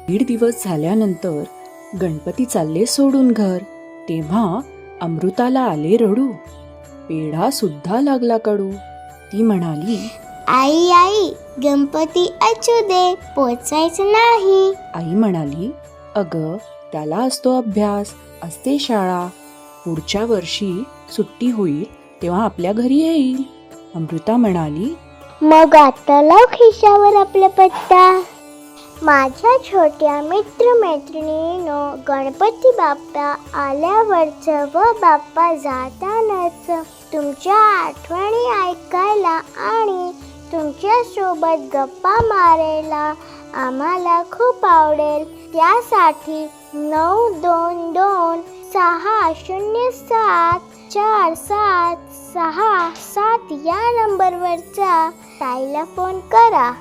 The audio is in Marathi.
दिवस झाल्यानंतर गणपती चालले सोडून घर. तेव्हा अमृताला आले रडू. पेढा सुद्धा लागला कडू. ती म्हणाली, आई आई गणपती असू दे, पोचायचं नाही. आई म्हणाली, अगं त्याला असतो अभ्यास, असते शाळा. पुढच्या वर्षी सुट्टी होईल तेव्हा आपल्या घरी येईल. अमृता म्हणाली, मग आता लाव खिशावर आपला पत्ता. माझ्या छोट्या मित्रमैत्रिणींनो, गणपती बाप्पा आल्यावरच व बाप्पा जातानाच तुमच्या आठवणी ऐकायला आणि तुमच्या सोबत गप्पा मारायला आम्हाला खूप आवडेल. त्यासाठी 9226074767 या नंबरवरचा ताईला फोन करा.